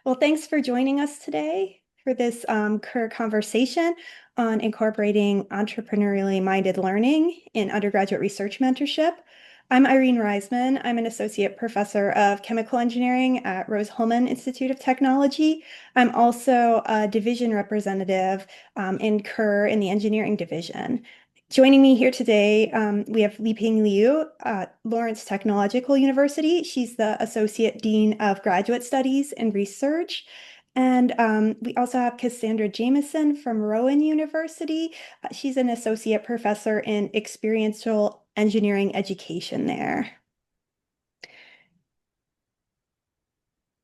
Well, thanks for joining us today for this CUR conversation on incorporating entrepreneurially minded learning in undergraduate research mentorship. I'm Irene Reizman. I'm an associate professor of chemical engineering at Rose-Hulman Institute of Technology. I'm also a division representative in CUR in the engineering division. Joining me here today, we have Liping Liu at Lawrence Technological University. She's the Associate Dean of Graduate Studies and Research. And we also have Cassandra Jamison from Rowan University. She's an Associate Professor in Experiential Engineering Education there.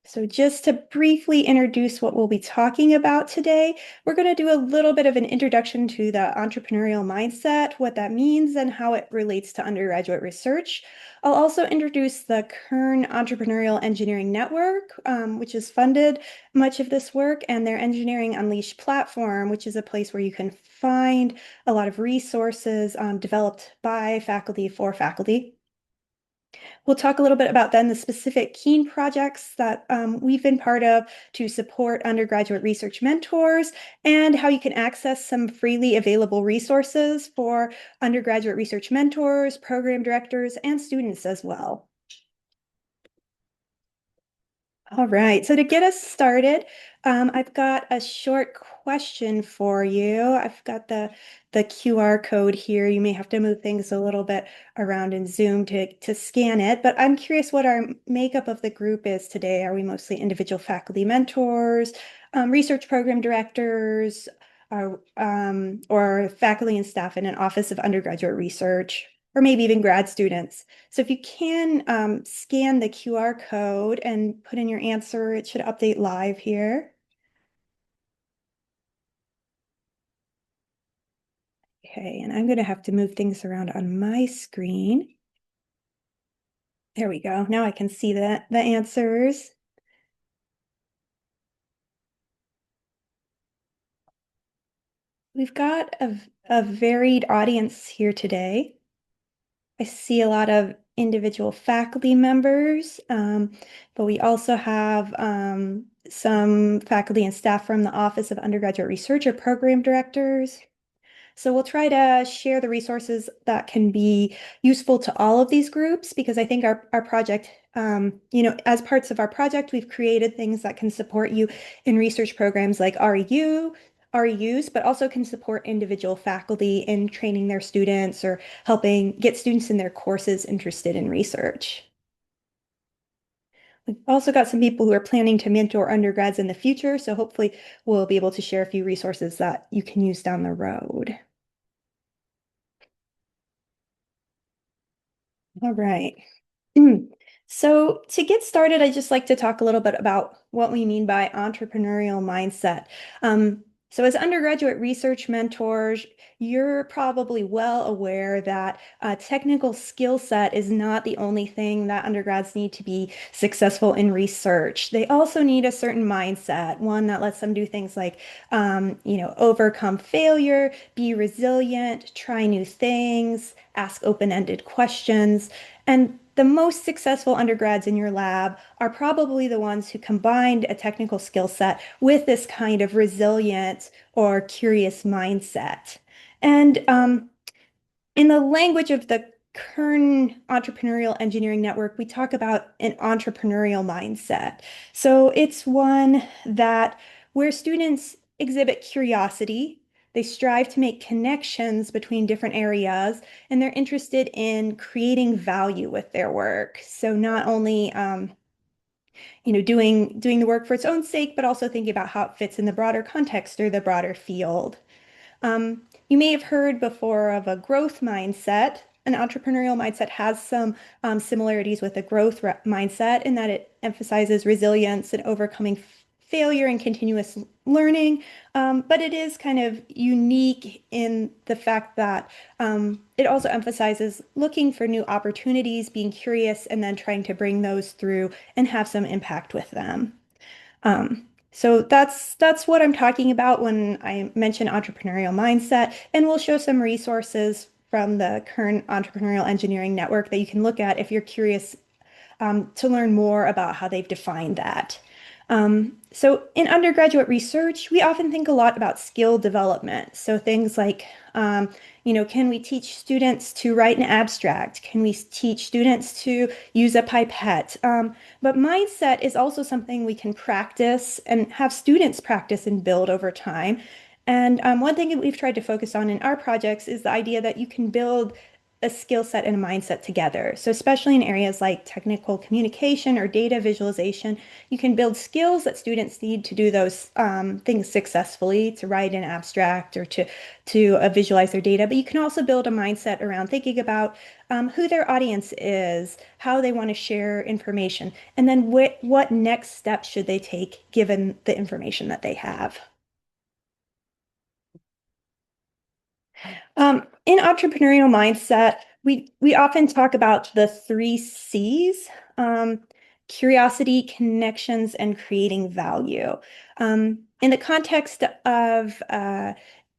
So just to briefly introduce what we'll be talking about today, we're going to do a little bit of an introduction to the entrepreneurial mindset, what that means, and how it relates to undergraduate research. I'll also introduce the Kern Entrepreneurial Engineering Network, which has funded much of this work, and their Engineering Unleashed platform, which is a place where you can find a lot of resources developed by faculty for faculty. We'll talk a little bit about then the specific Keen projects that we've been part of to support undergraduate research mentors and how you can access some freely available resources for undergraduate research mentors, program directors, and students as well. All right, so to get us started, I've got a short question for you. I've got the QR code here. You may have to move things a little bit around in Zoom to scan it, but I'm curious what our makeup of the group is today. Are we mostly individual faculty mentors, research program directors, or faculty and staff in an Office of Undergraduate Research? Or maybe even grad students. So if you can scan the QR code and put in your answer, it should update live here. Okay, and I'm going to have to move things around on my screen. There we go. Now I can see the answers. We've got a varied audience here today. I see a lot of individual faculty members, but we also have some faculty and staff from the Office of Undergraduate Research or program directors. So we'll try to share the resources that can be useful to all of these groups because I think our project, as parts of our project, we've created things that can support you in research programs like REUs, but also can support individual faculty in training their students or helping get students in their courses interested in research. We've also got some people who are planning to mentor undergrads in the future, so hopefully we'll be able to share a few resources that you can use down the road. All right. So to get started, I'd just like to talk a little bit about what we mean by entrepreneurial mindset. So as undergraduate research mentors, you're probably well aware that a technical skill set is not the only thing that undergrads need to be successful in research. They also need a certain mindset, one that lets them do things like, overcome failure, be resilient, try new things, ask open-ended questions. And the most successful undergrads in your lab are probably the ones who combined a technical skill set with this kind of resilient or curious mindset. And in the language of the Kern Entrepreneurial Engineering Network, we talk about an entrepreneurial mindset. So it's one that where students exhibit curiosity, they strive to make connections between different areas, and they're interested in creating value with their work. So not only doing the work for its own sake, but also thinking about how it fits in the broader context or the broader field. You may have heard before of a growth mindset. An entrepreneurial mindset has some similarities with a growth mindset in that it emphasizes resilience and overcoming failure and continuous learning. But it is kind of unique in the fact that it also emphasizes looking for new opportunities, being curious, and then trying to bring those through and have some impact with them. So that's what I'm talking about when I mention entrepreneurial mindset, and we'll show some resources from the Kern Entrepreneurial Engineering Network that you can look at if you're curious to learn more about how they've defined that. So in undergraduate research, we often think a lot about skill development. So things like, can we teach students to write an abstract? Can we teach students to use a pipette? But mindset is also something we can practice and have students practice and build over time. And one thing that we've tried to focus on in our projects is the idea that you can build a skill set and a mindset together. So especially in areas like technical communication or data visualization, you can build skills that students need to do those things successfully, to write an abstract or to visualize their data. But you can also build a mindset around thinking about who their audience is, how they want to share information, and then what next steps should they take given the information that they have. In entrepreneurial mindset, we often talk about the three C's, curiosity, connections, and creating value. In the context of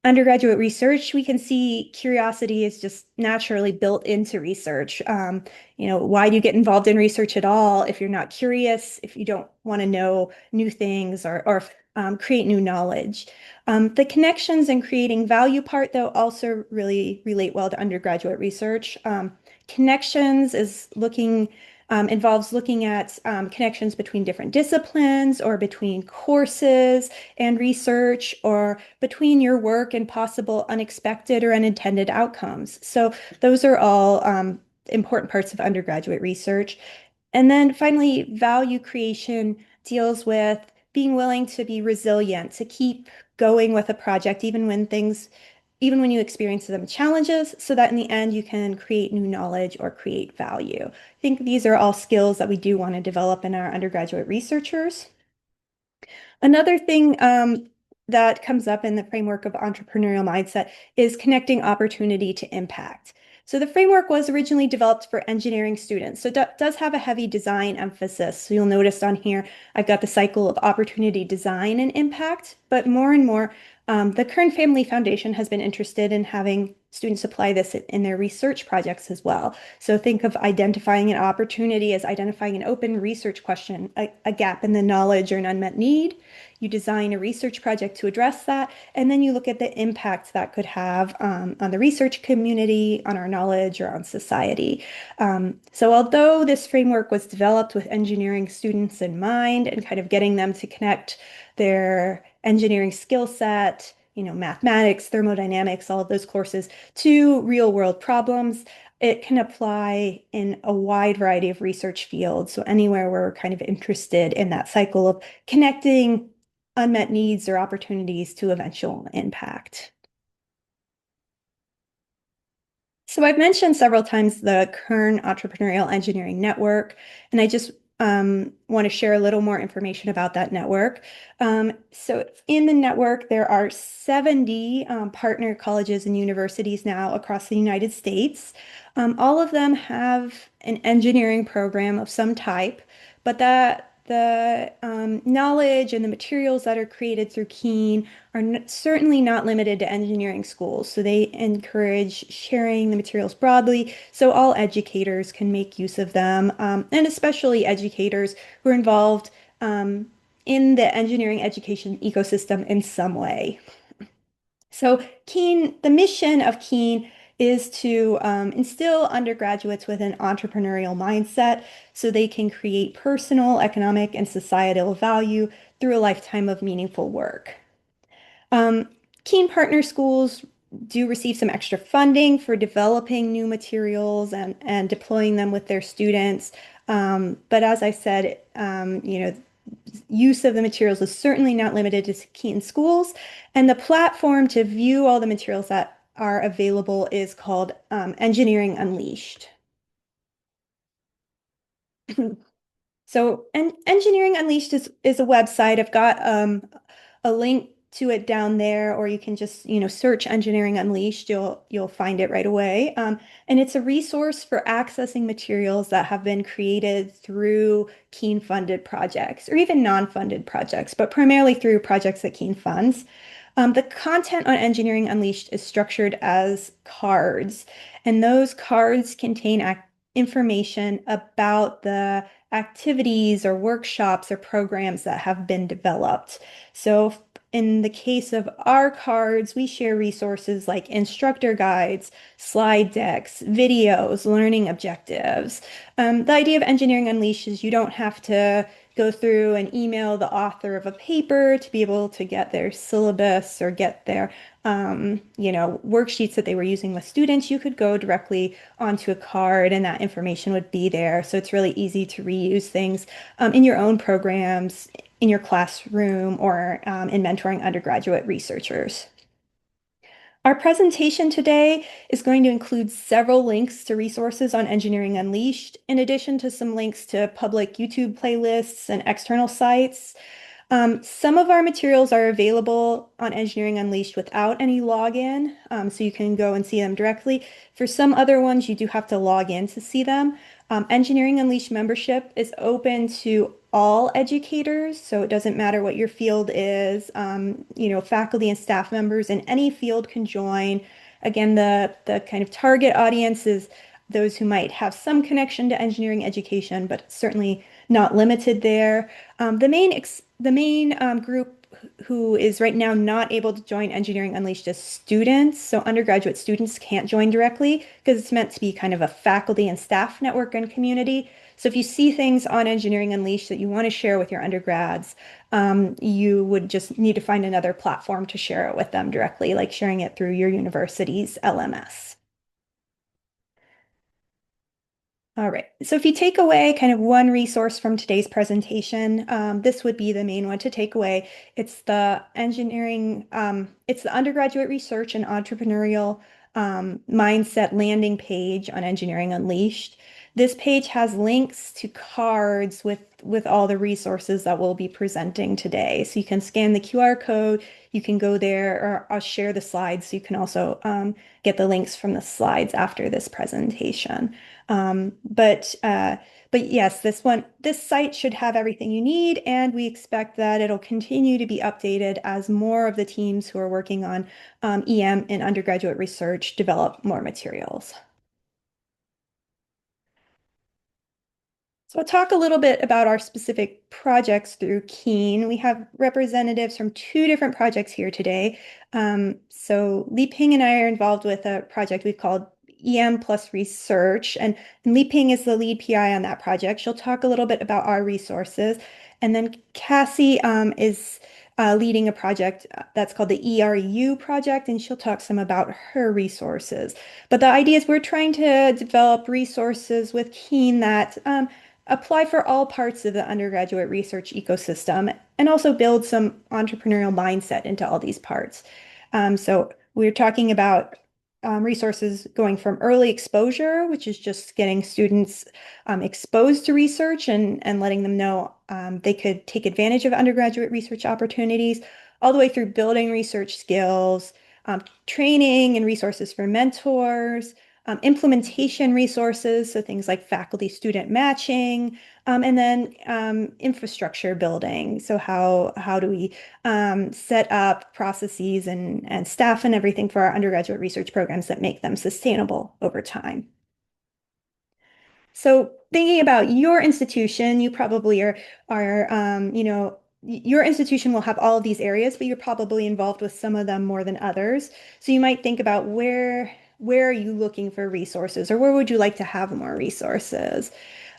undergraduate research, we can see curiosity is just naturally built into research. Why do you get involved in research at all if you're not curious, if you don't want to know new things or create new knowledge? The connections and creating value part, though, also really relate well to undergraduate research. Connections is involves looking at connections between different disciplines or between courses and research or between your work and possible unexpected or unintended outcomes. So those are all important parts of undergraduate research. And then finally, value creation deals with being willing to be resilient, to keep going with a project, even when you experience some challenges, so that in the end you can create new knowledge or create value. I think these are all skills that we do want to develop in our undergraduate researchers. Another thing that comes up in the framework of entrepreneurial mindset is connecting opportunity to impact. So the framework was originally developed for engineering students, so it does have a heavy design emphasis. So you'll notice on here, I've got the cycle of opportunity, design, and impact, but more and more, the Kern Family Foundation has been interested in having students apply this in their research projects as well. So think of identifying an opportunity as identifying an open research question, a gap in the knowledge or an unmet need. You design a research project to address that, and then you look at the impact that could have on the research community, on our knowledge, or on society. So although this framework was developed with engineering students in mind and kind of getting them to connect their engineering skill set, mathematics, thermodynamics, all of those courses to real world problems, it can apply in a wide variety of research fields. So anywhere we're kind of interested in that cycle of connecting unmet needs or opportunities to eventual impact. So I've mentioned several times the Kern Entrepreneurial Engineering Network, and I just want to share a little more information about that network. So in the network, there are 70 partner colleges and universities now across the United States. All of them have an engineering program of some type, but the knowledge and the materials that are created through Keen are certainly not limited to engineering schools. So they encourage sharing the materials broadly so all educators can make use of them, and especially educators who are involved in the engineering education ecosystem in some way. So the mission of Keen is to instill undergraduates with an entrepreneurial mindset so they can create personal, economic, and societal value through a lifetime of meaningful work. Um, Keen partner schools do receive some extra funding for developing new materials and deploying them with their students. But as I said, use of the materials is certainly not limited to Keen schools. And the platform to view all the materials that are available is called Engineering Unleashed. So, and Engineering Unleashed is a website. I've got a link to it down there, or you can just, search Engineering Unleashed. You'll find it right away. And it's a resource for accessing materials that have been created through Keen funded projects or even non-funded projects, but primarily through projects that Keen funds. The content on Engineering Unleashed is structured as cards, and those cards contain information about the activities or workshops or programs that have been developed. So in the case of our cards, we share resources like instructor guides, slide decks, videos, learning objectives. The idea of Engineering Unleashed is you don't have to go through and email the author of a paper to be able to get their syllabus or get their worksheets that they were using with students. You could go directly onto a card and that information would be there. So it's really easy to reuse things in your own programs, in your classroom, or in mentoring undergraduate researchers. Our presentation today is going to include several links to resources on Engineering Unleashed, in addition to some links to public YouTube playlists and external sites. Some of our materials are available on Engineering Unleashed without any login, so you can go and see them directly. For some other ones, you do have to log in to see them. Engineering Unleashed membership is open to all educators, so it doesn't matter what your field is. Faculty and staff members in any field can join. Again, the kind of target audience is those who might have some connection to engineering education, but certainly not limited there. The main group who is right now not able to join Engineering Unleashed is students. So undergraduate students can't join directly because it's meant to be kind of a faculty and staff network and community. So if you see things on Engineering Unleashed that you want to share with your undergrads, you would just need to find another platform to share it with them directly, like sharing it through your university's LMS. All right. So if you take away kind of one resource from today's presentation, this would be the main one to take away. It's the undergraduate research and entrepreneurial mindset landing page on Engineering Unleashed. This page has links to cards with all the resources that we'll be presenting today. So you can scan the QR code, you can go there, or I'll share the slides. So you can also get the links from the slides after this presentation. Um, but uh, but yes, this site should have everything you need, and we expect that it'll continue to be updated as more of the teams who are working on EM and undergraduate research develop more materials. So I'll talk a little bit about our specific projects through Keen. We have representatives from two different projects here today. So Li Ping and I are involved with a project we've called EM plus research, and Li Ping is the lead PI on that project. She'll talk a little bit about our resources. And then Cassie is leading a project that's called the ERU project, and she'll talk some about her resources. But the idea is we're trying to develop resources with Keen that apply for all parts of the undergraduate research ecosystem and also build some entrepreneurial mindset into all these parts. So we're talking about resources going from early exposure, which is just getting students exposed to research and letting them know they could take advantage of undergraduate research opportunities, all the way through building research skills, training and resources for mentors, implementation resources, so things like faculty-student matching, and then infrastructure building. So how do we set up processes and staff and everything for our undergraduate research programs that make them sustainable over time? So thinking about your institution, you probably your institution will have all of these areas, but you're probably involved with some of them more than others. So you might think about where are you looking for resources, or where would you like to have more resources?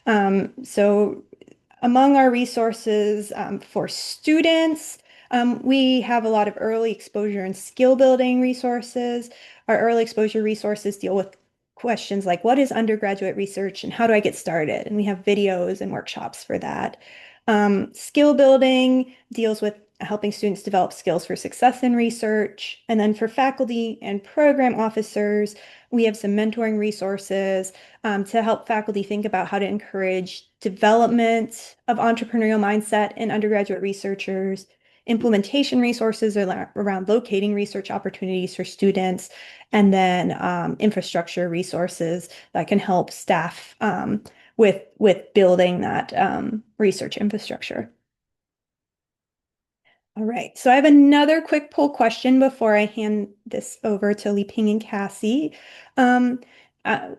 So among our resources for students, we have a lot of early exposure and skill building resources. Our early exposure resources deal with questions like what is undergraduate research and how do I get started? And we have videos and workshops for that. Skill building deals with helping students develop skills for success in research. And then for faculty and program officers, we have some mentoring resources to help faculty think about how to encourage development of entrepreneurial mindset in undergraduate researchers, implementation resources around locating research opportunities for students, and then infrastructure resources that can help staff with building that research infrastructure. All right, so I have another quick poll question before I hand this over to Li Ping and Cassie. Um,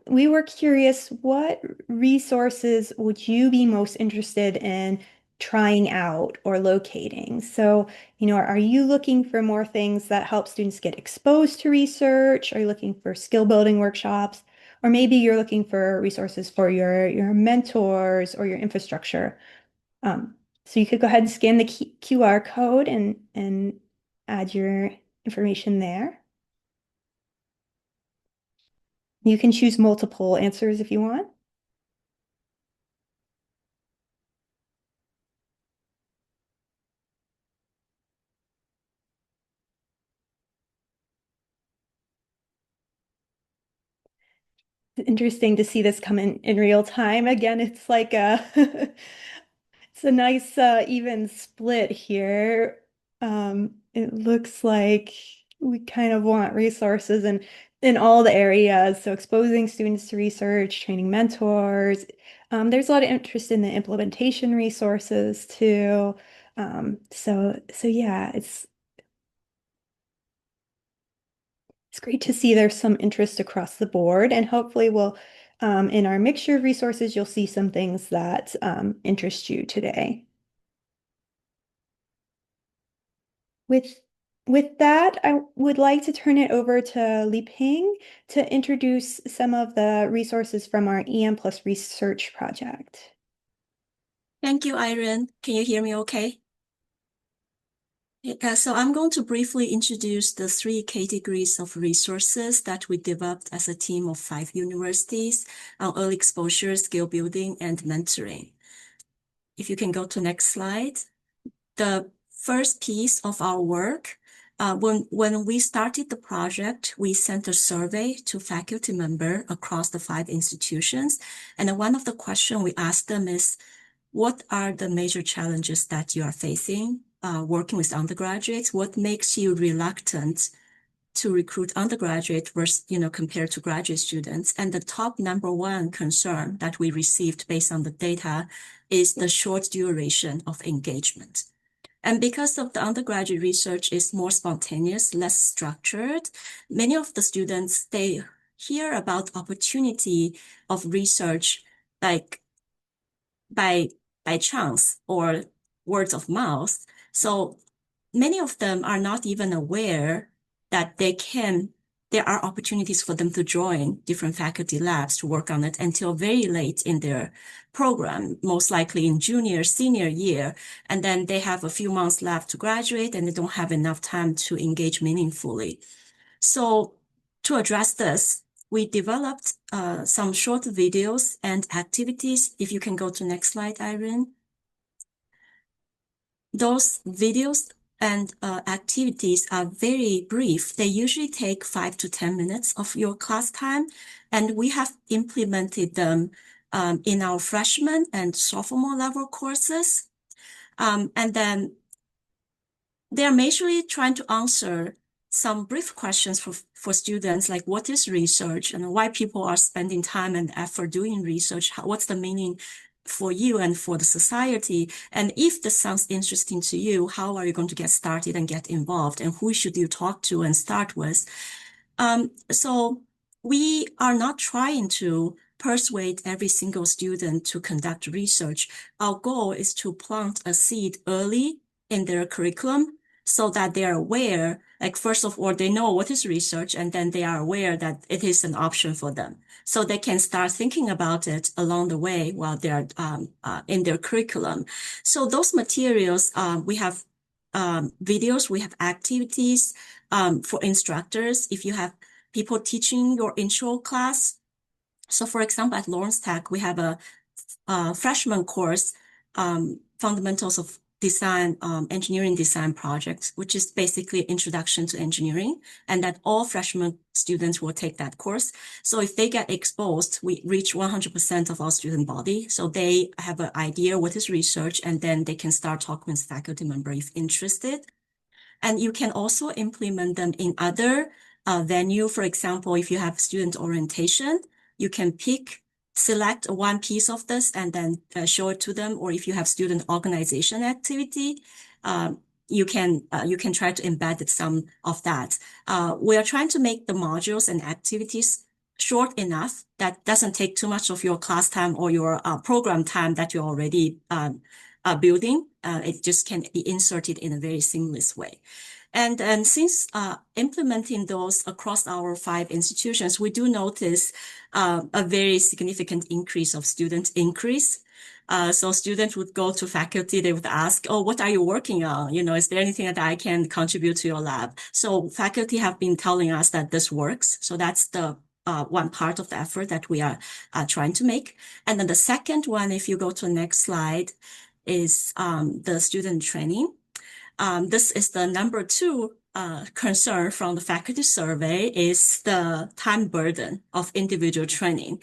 we were curious, what resources would you be most interested in trying out or locating? So, are you looking for more things that help students get exposed to research? Are you looking for skill building workshops? Or maybe you're looking for resources for your mentors or your infrastructure. Um, so you could go ahead and scan the QR code and add your information there. You can choose multiple answers if you want. Interesting to see this come in real time. Again, it's like a it's a nice even split here. It looks like we kind of want resources in all the areas. So exposing students to research, training mentors. There's a lot of interest in the implementation resources too. So yeah, it's great to see there's some interest across the board, and hopefully in our mixture of resources, you'll see some things that interest you today. With with that, I would like to turn it over to Li Ping to introduce some of the resources from our EM Plus research project. Thank you, Irene. Can you hear me okay? So I'm going to briefly introduce the 3 categories of resources that we developed as a team of 5 universities on early exposure, skill building, and mentoring. If you can go to next slide. The first piece of our work, when we started the project, we sent a survey to faculty members across the 5 institutions. And one of the questions we asked them is, what are the major challenges that you are facing working with undergraduates? What makes you reluctant to recruit undergraduate versus, compared to graduate students? And the top number 1 concern that we received based on the data is the short duration of engagement. And because of the undergraduate research is more spontaneous, less structured, many of the students, they hear about opportunity of research like by chance or words of mouth. So many of them are not even aware that there are opportunities for them to join different faculty labs to work on it until very late in their program, most likely in junior, senior year. And then they have a few months left to graduate and they don't have enough time to engage meaningfully. So to address this, we developed some short videos and activities. If you can go to next slide, Irene. Those videos and activities are very brief. They usually take 5 to 10 minutes of your class time, and we have implemented them in our freshman and sophomore level courses. And then they're majorly trying to answer some brief questions for students, like what is research and why people are spending time and effort doing research? What's the meaning for you and for the society? And if this sounds interesting to you, how are you going to get started and get involved? And who should you talk to and start with? So we are not trying to persuade every single student to conduct research. Our goal is to plant a seed early in their curriculum so that they are aware, like first of all, they know what is research, and then they are aware that it is an option for them. So they can start thinking about it along the way while they're in their curriculum. So those materials, we have videos, we have activities for instructors. If you have people teaching your intro class. So for example, at Lawrence Tech, we have a freshman course, Fundamentals of Design, Engineering Design Project, which is basically Introduction to Engineering, and that all freshman students will take that course. So if they get exposed, we reach 100% of our student body. So they have an idea what is research, and then they can start talking with faculty member if interested. And you can also implement them in other venue. For example, if you have student orientation, you can select one piece of this and then show it to them. Or if you have student organization activity, you can try to embed some of that. We are trying to make the modules and activities short enough that doesn't take too much of your class time or your program time that you're already building. It just can be inserted in a very seamless way. And since implementing those across our 5 institutions, we do notice a very significant increase of student increase. So students would go to faculty, they would ask, oh, what are you working on? Is there anything that I can contribute to your lab? So faculty have been telling us that this works. So that's the one part of the effort that we are trying to make. And then the second one, if you go to the next slide, is the student training. This is the number 2 concern from the faculty survey is the time burden of individual training.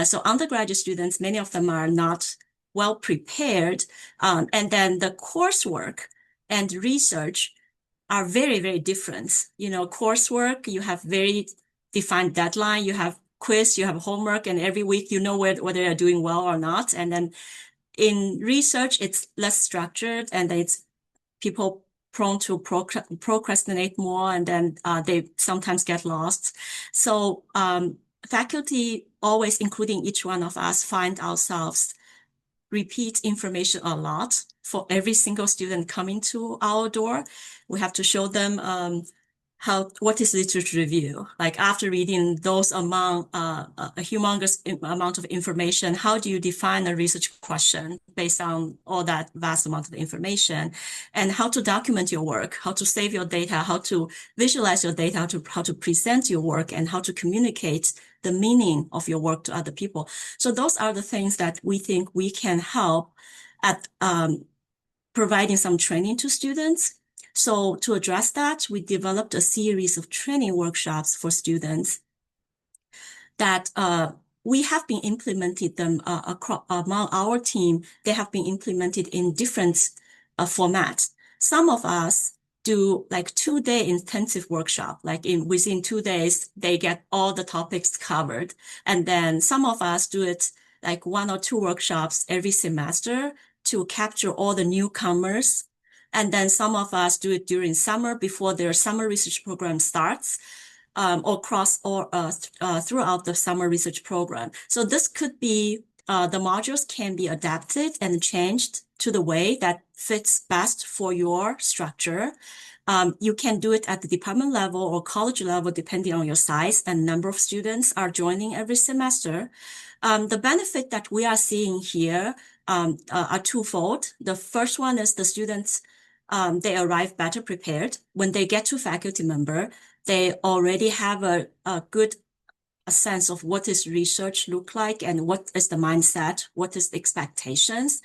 So undergraduate students, many of them are not well prepared. And then the coursework and research are very, very different. Coursework, you have very defined deadline, you have quiz, you have homework, and every week you know whether you're doing well or not. And then in research, it's less structured, and it's people prone to procrastinate more, and then they sometimes get lost. So faculty, always including each one of us, find ourselves repeat information a lot for every single student coming to our door. We have to show them what is literature review? Like after reading those among a humongous amount of information, how do you define a research question based on all that vast amount of information? And how to document your work, how to save your data, how to visualize your data, how to present your work, and how to communicate the meaning of your work to other people. So those are the things that we think we can help at providing some training to students. So to address that, we developed a series of training workshops for students that we have been implemented them among our team. They have been implemented in different formats. Some of us do like 2-day intensive workshop, like within 2 days, they get all the topics covered. And then some of us do it like 1 or 2 workshops every semester to capture all the newcomers. And then some of us do it during summer before their summer research program starts, or throughout the summer research program. So this could be, the modules can be adapted and changed to the way that fits best for your structure. You can do it at the department level or college level, depending on your size and number of students are joining every semester. The benefit that we are seeing here are twofold. The first one is the students, they arrive better prepared. When they get to faculty member, they already have a good sense of what does research look like and what is the mindset, what is the expectations.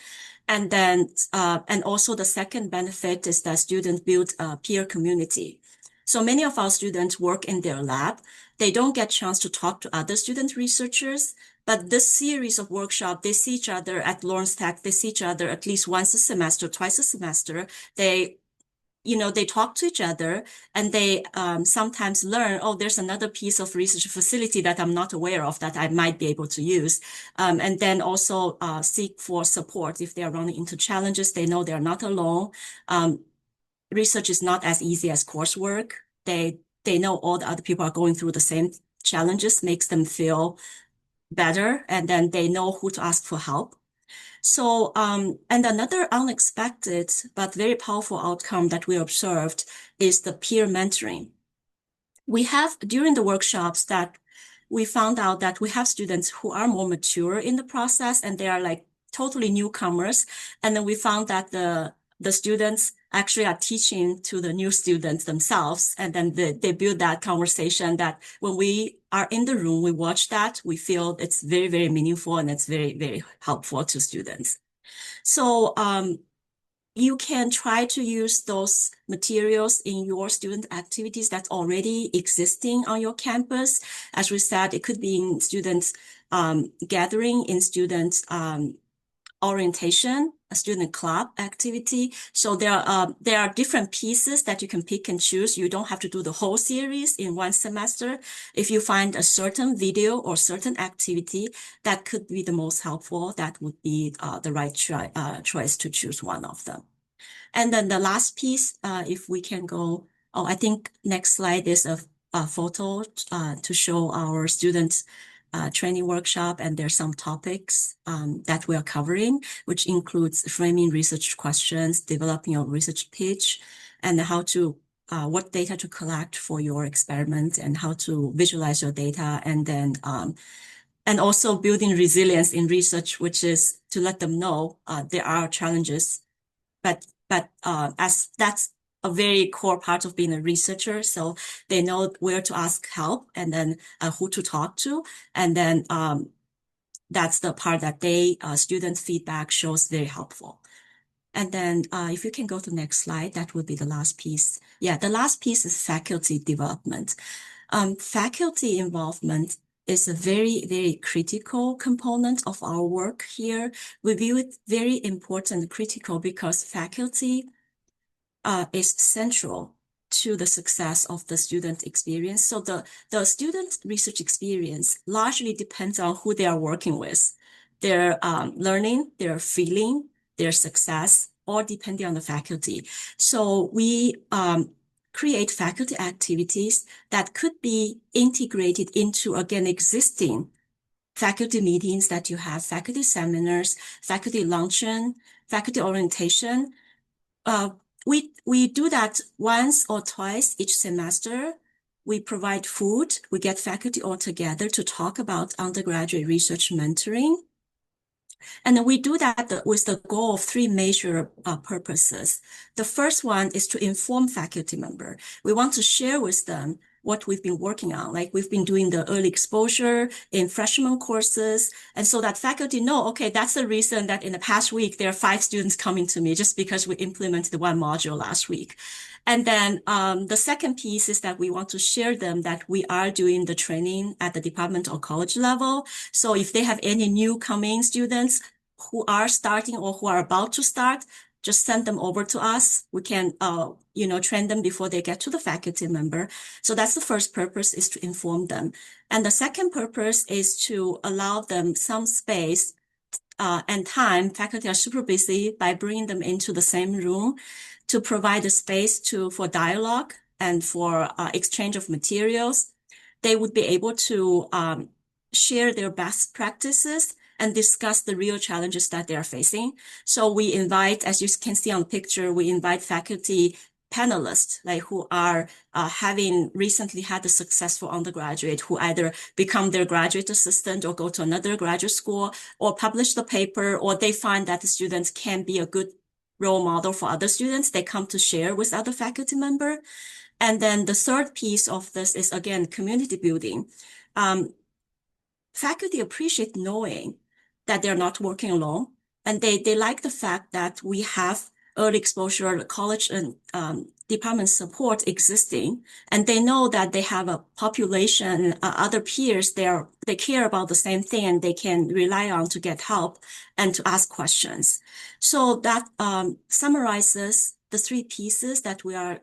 And then, and also the second benefit is that students build a peer community. So many of our students work in their lab. They don't get a chance to talk to other student researchers, but this series of workshops, they see each other at Lawrence Tech. They see each other at least once a semester, twice a semester. They talk to each other, and they sometimes learn, oh, there's another piece of research facility that I'm not aware of that I might be able to use. And then also seek for support. If they are running into challenges, they know they're not alone. Research is not as easy as coursework. They know all the other people are going through the same challenges, makes them feel better, and then they know who to ask for help. So, and another unexpected but very powerful outcome that we observed is the peer mentoring. We have, during the workshops, that we found out that we have students who are more mature in the process, and they are like totally newcomers. And then we found that the students actually are teaching to the new students themselves. And then they build that conversation that when we are in the room, we watch that, we feel it's very, very meaningful, and it's very, very helpful to students. So you can try to use those materials in your student activities that's already existing on your campus. As we said, it could be in students gathering, in students orientation, a student club activity. So there are different pieces that you can pick and choose. You don't have to do the whole series in one semester. If you find a certain video or certain activity that could be the most helpful, that would be the right choice to choose one of them. And then the last piece, if we can go, I think next slide is photo to show our students training workshop, and there's some topics that we are covering, which includes framing research questions, developing a research pitch, and how to what data to collect for your experiment, and how to visualize your data, and then and also building resilience in research, which is to let them know there are challenges, but as that's a very core part of being a researcher, so they know where to ask help, and then who to talk to, and then that's the part that they student feedback shows very helpful. And then if you can go to the next slide, that would be the last piece. Yeah, the last piece is faculty development. Faculty involvement is a very, very critical component of our work here. We view it very important and critical because faculty is central to the success of the student experience. So the student research experience largely depends on who they are working with. Their learning, their feeling, their success, all depending on the faculty. So we create faculty activities that could be integrated into, again, existing faculty meetings that you have, faculty seminars, faculty luncheon, faculty orientation. We do that once or twice each semester. We provide food. We get faculty all together to talk about undergraduate research mentoring. And we do that with the goal of three major purposes. The first one is to inform faculty member. We want to share with them what we've been working on. Like we've been doing the early exposure in freshman courses. And so that faculty know, okay, that's the reason that in the past week, there are 5 students coming to me just because we implemented one module last week. And then the second piece is that we want to share them that we are doing the training at the department or college level. So if they have any new coming students who are starting or who are about to start, just send them over to us. We can, train them before they get to the faculty member. So that's the first purpose, is to inform them. And the second purpose is to allow them some space and time. Faculty are super busy, by bringing them into the same room to provide a space for dialogue and for exchange of materials. They would be able to share their best practices and discuss the real challenges that they are facing. So we invite, as you can see on the picture, we invite faculty panelists, like who are having recently had a successful undergraduate, who either become their graduate assistant or go to another graduate school or publish the paper, or they find that the students can be a good role model for other students. They come to share with other faculty member. And then the third piece of this is, again, community building. Faculty appreciate knowing that they're not working alone. And they like the fact that we have early exposure college and department support existing. And they know that they have a population, other peers, they care about the same thing, and they can rely on to get help and to ask questions. So that summarizes the 3 pieces that we are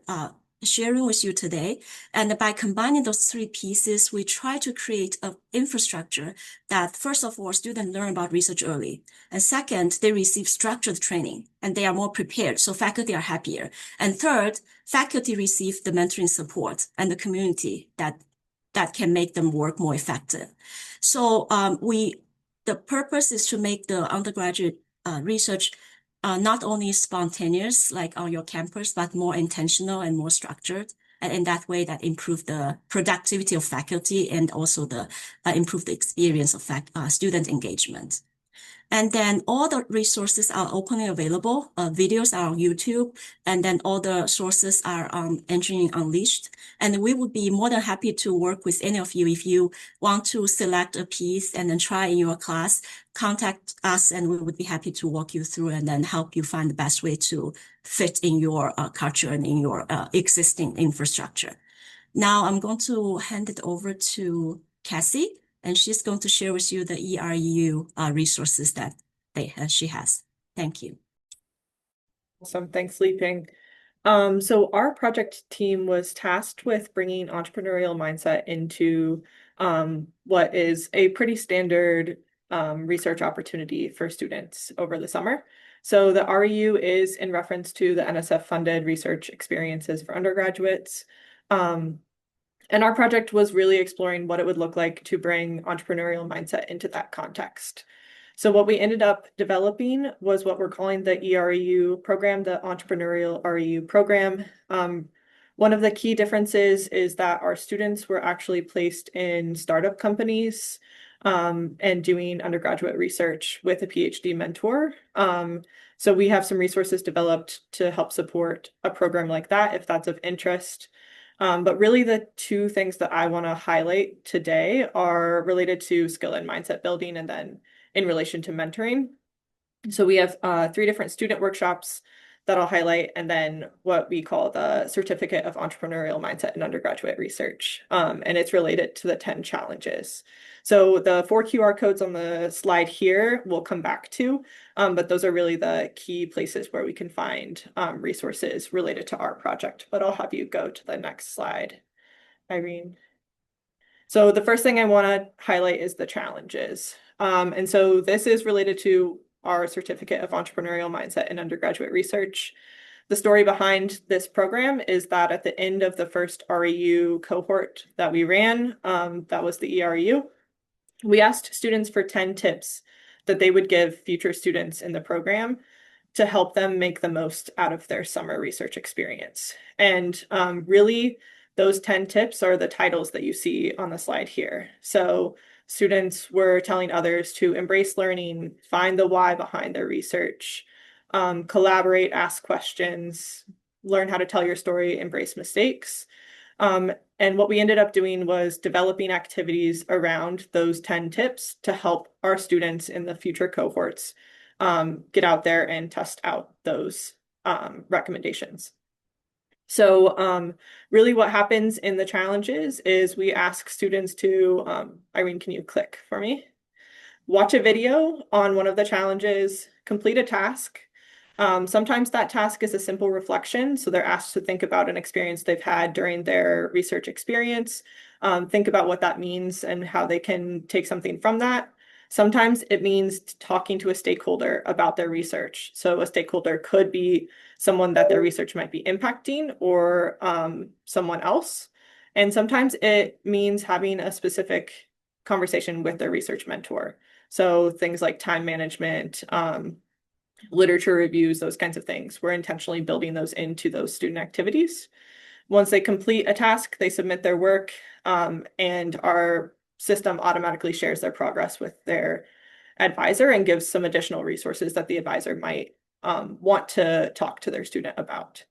sharing with you today. And by combining those 3 pieces, we try to create an infrastructure that, first of all, students learn about research early. And second, they receive structured training and they are more prepared. So faculty are happier. And third, faculty receive the mentoring support and the community that can make them work more effective. So the purpose is to make the undergraduate research not only spontaneous, like on your campus, but more intentional and more structured. And in that way, that improve the productivity of faculty and also improve the experience of student engagement. And then all the resources are openly available. Videos are on YouTube, and then all the sources are on Engineering Unleashed. And we would be more than happy to work with any of you. If you want to select a piece and then try in your class, contact us, and we would be happy to walk you through and then help you find the best way to fit in your culture and in your existing infrastructure. Now I'm going to hand it over to Cassie, and she's going to share with you the ERU resources that she has. Thank you. Awesome. Thanks, Li-Ping. So our project team was tasked with bringing entrepreneurial mindset into what is a pretty standard research opportunity for students over the summer. So the REU is in reference to the NSF-funded research experiences for undergraduates. And our project was really exploring what it would look like to bring entrepreneurial mindset into that context. So what we ended up developing was what we're calling the EREU program, the Entrepreneurial REU program. One of the key differences is that our students were actually placed in startup companies and doing undergraduate research with a PhD mentor. So we have some resources developed to help support a program like that if that's of interest. But really the two things that I want to highlight today are related to skill and mindset building and then in relation to mentoring. So we have 3 different student workshops that I'll highlight, and then what we call the Certificate of Entrepreneurial Mindset in Undergraduate Research. And it's related to the 10 challenges. So the 4 QR codes on the slide here we'll come back to, but those are really the key places where we can find resources related to our project. But I'll have you go to the next slide, Irene. So the first thing I want to highlight is the challenges. And so this is related to our Certificate of Entrepreneurial Mindset in Undergraduate Research. The story behind this program is that at the end of the first REU cohort that we ran, that was the EREU, we asked students for 10 tips that they would give future students in the program to help them make the most out of their summer research experience. And really, those 10 tips are the titles that you see on the slide here. So students were telling others to embrace learning, find the why behind their research, collaborate, ask questions, learn how to tell your story, embrace mistakes. And what we ended up doing was developing activities around those 10 tips to help our students in the future cohorts get out there and test out those recommendations. So really what happens in the challenges is we ask students to, Irene, can you click for me? Watch a video on one of the challenges, complete a task. Sometimes that task is a simple reflection. So they're asked to think about an experience they've had during their research experience, think about what that means and how they can take something from that. Sometimes it means talking to a stakeholder about their research. So a stakeholder could be someone that their research might be impacting or someone else. And sometimes it means having a specific conversation with their research mentor. So things like time management, literature reviews, those kinds of things. We're intentionally building those into those student activities. Once they complete a task, they submit their work, and our system automatically shares their progress with their advisor and gives some additional resources that the advisor might want to talk to their student about.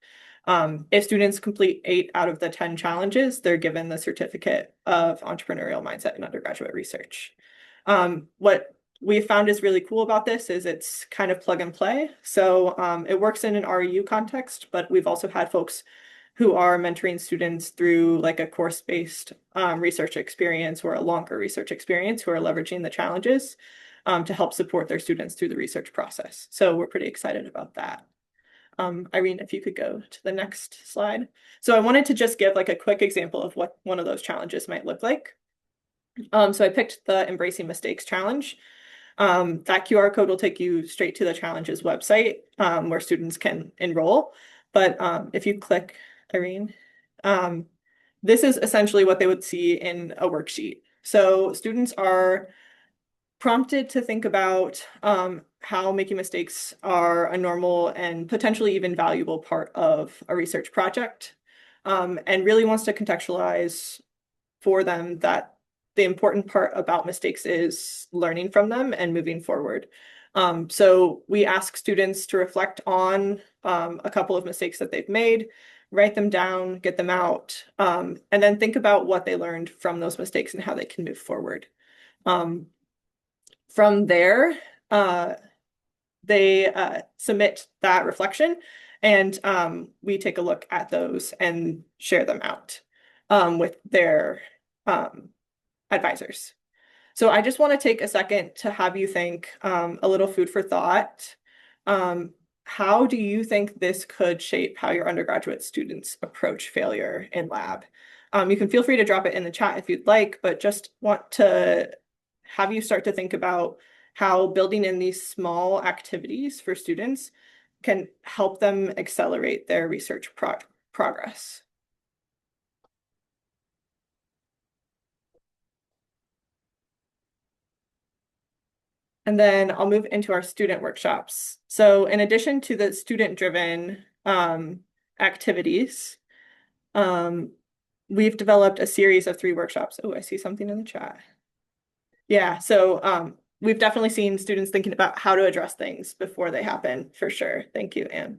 If students complete 8 out of the 10 challenges, they're given the Certificate of Entrepreneurial Mindset in Undergraduate Research. What we found is really cool about this is it's kind of plug and play. So it works in an REU context, but we've also had folks who are mentoring students through like a course-based research experience or a longer research experience who are leveraging the challenges to help support their students through the research process. So we're pretty excited about that. Irene, if you could go to the next slide. So I wanted to just give like a quick example of what one of those challenges might look like. So I picked the Embracing Mistakes challenge. That QR code will take you straight to the challenges website where students can enroll. But if you click, Irene, this is essentially what they would see in a worksheet. So students are prompted to think about how making mistakes are a normal and potentially even valuable part of a research project, and really wants to contextualize for them that the important part about mistakes is learning from them and moving forward. So we ask students to reflect on a couple of mistakes that they've made, write them down, get them out, and then think about what they learned from those mistakes and how they can move forward. From there, they submit that reflection, and we take a look at those and share them out with their advisors. So I just want to take a second to have you think a little food for thought. How do you think this could shape how your undergraduate students approach failure in lab? You can feel free to drop it in the chat if you'd like, but just want to have you start to think about how building in these small activities for students can help them accelerate their research progress. And then I'll move into our student workshops. So in addition to the student-driven activities, um, we've developed a series of 3 workshops. Oh, I see something in the chat. Yeah, so we've definitely seen students thinking about how to address things before they happen, for sure. Thank you, Anne.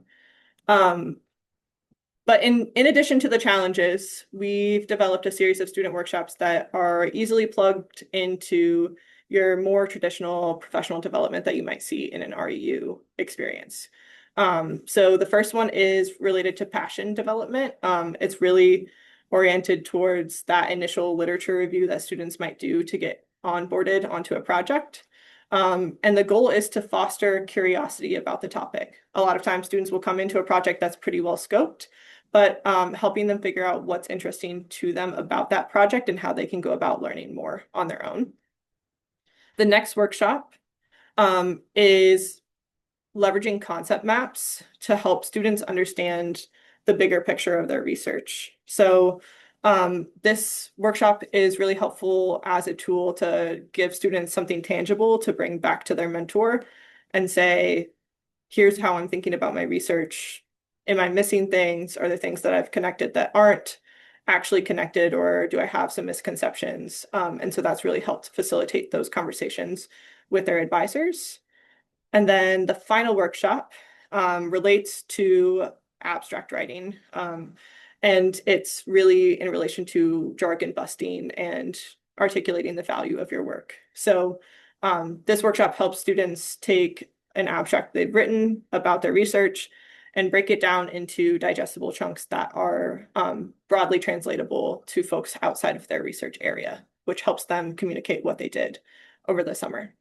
But in addition to the challenges, we've developed a series of student workshops that are easily plugged into your more traditional professional development that you might see in an REU experience. So the first one is related to passion development. It's really oriented towards that initial literature review that students might do to get onboarded onto a project. And the goal is to foster curiosity about the topic. A lot of times students will come into a project that's pretty well scoped, but helping them figure out what's interesting to them about that project and how they can go about learning more on their own. The next workshop is leveraging concept maps to help students understand the bigger picture of their research. So this workshop is really helpful as a tool to give students something tangible to bring back to their mentor and say, here's how I'm thinking about my research. Am I missing things? Are there things that I've connected that aren't actually connected, or do I have some misconceptions? And so that's really helped facilitate those conversations with their advisors. And then the final workshop relates to abstract writing. And it's really in relation to jargon busting and articulating the value of your work. So this workshop helps students take an abstract they've written about their research and break it down into digestible chunks that are broadly translatable to folks outside of their research area, which helps them communicate what they did over the summer.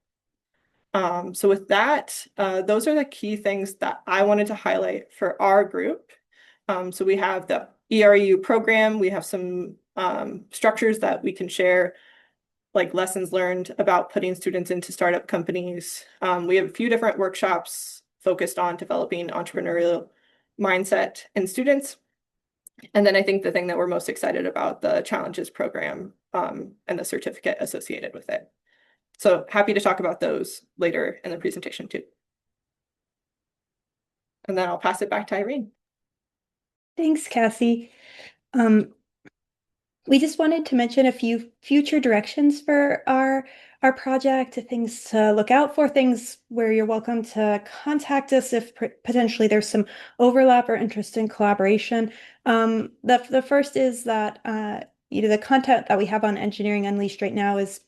So with that, those are the key things that I wanted to highlight for our group. So we have the EREU program, we have some structures that we can share, like lessons learned about putting students into startup companies. We have a few different workshops focused on developing entrepreneurial mindset in students. And then I think the thing that we're most excited about, the challenges program and the certificate associated with it. So happy to talk about those later in the presentation too. And then I'll pass it back to Irene. Thanks, Cassie. We just wanted to mention a few future directions for our project, things to look out for, things where you're welcome to contact us if potentially there's some overlap or interest in collaboration. The first is that the content that we have on Engineering Unleashed right now is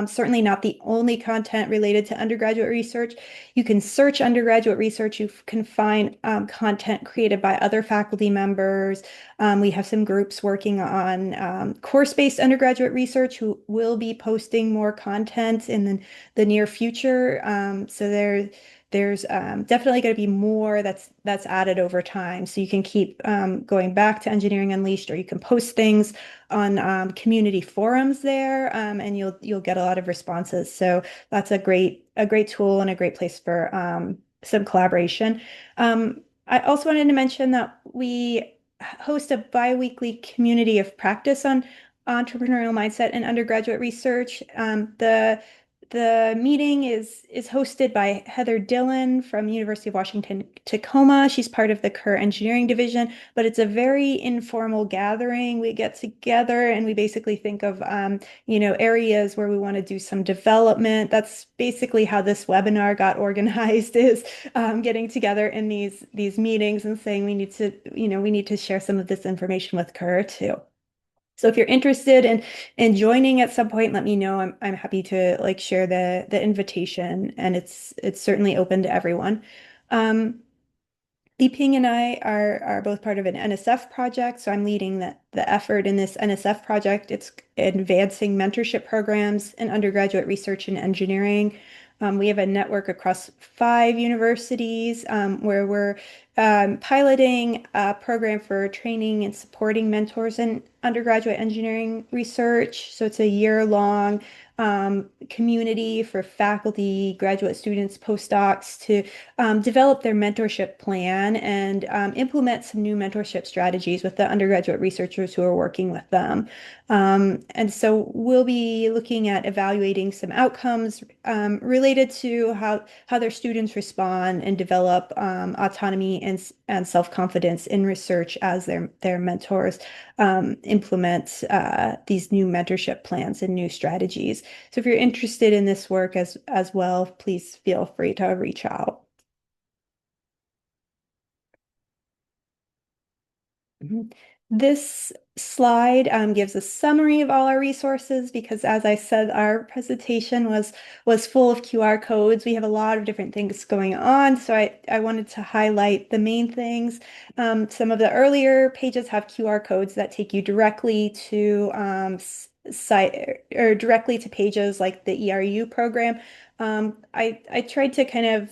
certainly not the only content related to undergraduate research. You can search undergraduate research. You can find content created by other faculty members. We have some groups working on course-based undergraduate research who will be posting more content in the near future. So there's definitely going to be more that's added over time. So you can keep going back to Engineering Unleashed, or you can post things on community forums there, and you'll get a lot of responses. So that's a great tool and a great place for some collaboration. I also wanted to mention that we host a biweekly community of practice on entrepreneurial mindset and undergraduate research. The meeting is hosted by Heather Dillon from University of Washington Tacoma. She's part of the CUR engineering division, but it's a very informal gathering. We get together and we basically think of areas where we want to do some development. That's basically how this webinar got organized, is getting together in these meetings and saying we need to share some of this information with CUR too. So if you're interested in joining at some point, let me know. I'm happy to share the invitation, and it's certainly open to everyone. Liping and I are both part of an NSF project, so I'm leading the effort in this NSF project. It's advancing mentorship programs in undergraduate research and engineering. We have a network across 5 universities where we're piloting a program for training and supporting mentors in undergraduate engineering research. So it's a year-long community for faculty, graduate students, postdocs to develop their mentorship plan and implement some new mentorship strategies with the undergraduate researchers who are working with them. And so we'll be looking at evaluating some outcomes related to how their students respond and develop autonomy and self-confidence in research as their mentors implement these new mentorship plans and new strategies. So if you're interested in this work as well, please feel free to reach out. This slide gives a summary of all our resources because, as I said, our presentation was full of QR codes. We have a lot of different things going on, so I wanted to highlight the main things. Some of the earlier pages have QR codes that take you directly to site or directly to pages like the ERU program. I tried to kind of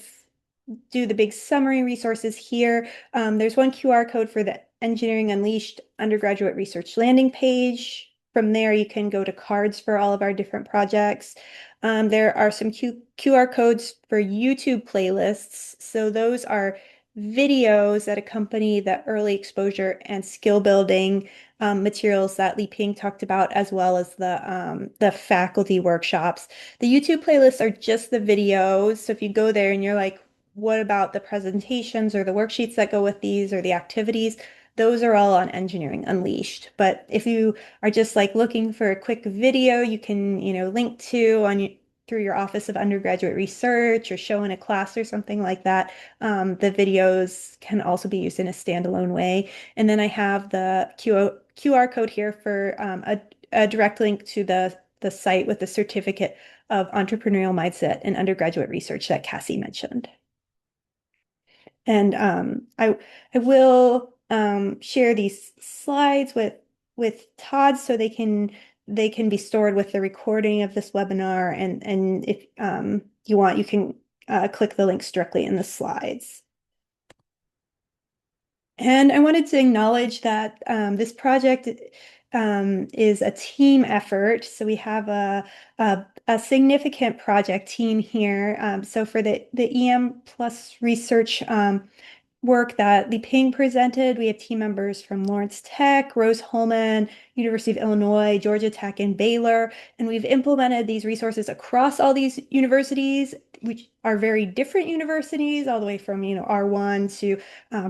do the big summary resources here. There's one QR code for the Engineering Unleashed undergraduate research landing page. From there, you can go to cards for all of our different projects. There are some QR codes for YouTube playlists. So those are videos that accompany the early exposure and skill building materials that Li Ping talked about, as well as the faculty workshops. The YouTube playlists are just the videos. So if you go there and you're like, what about the presentations or the worksheets that go with these or the activities? Those are all on Engineering Unleashed. But if you are just like looking for a quick video, you can, link to through your Office of Undergraduate Research or show in a class or something like that. The videos can also be used in a standalone way. And then I have the QR code here for a direct link to the site with the certificate of entrepreneurial mindset and undergraduate research that Cassie mentioned. And I will share these slides with Todd so they can be stored with the recording of this webinar. And if you want, you can click the links directly in the slides. And I wanted to acknowledge that this project is a team effort. So we have a significant project team here. So for the EM plus research work that Li Ping presented, we have team members from Lawrence Tech, Rose-Hulman, University of Illinois, Georgia Tech, and Baylor. And we've implemented these resources across all these universities, which are very different universities, all the way from, R1 to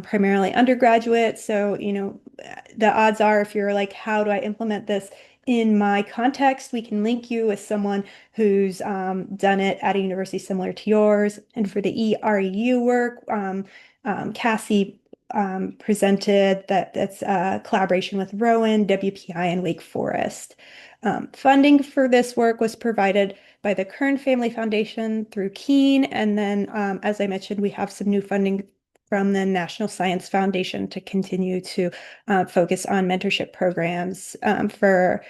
primarily undergraduate. So, the odds are if you're like, how do I implement this in my context, we can link you with someone who's done it at a university similar to yours. And for the ERU work, Cassie presented that's a collaboration with Rowan, WPI, and Wake Forest. Funding for this work was provided by the Kern Family Foundation through Keen. And then, as I mentioned, we have some new funding from the National Science Foundation to continue to focus on mentorship programs for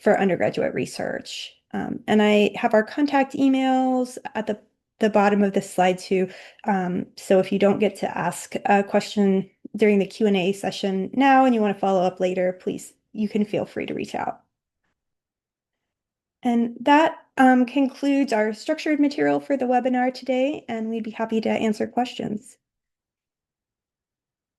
undergraduate research. And I have our contact emails at the bottom of this slide too. So if you don't get to ask a question during the Q&A session now and you want to follow up later, please, you can feel free to reach out. And that concludes our structured material for the webinar today, and we'd be happy to answer questions.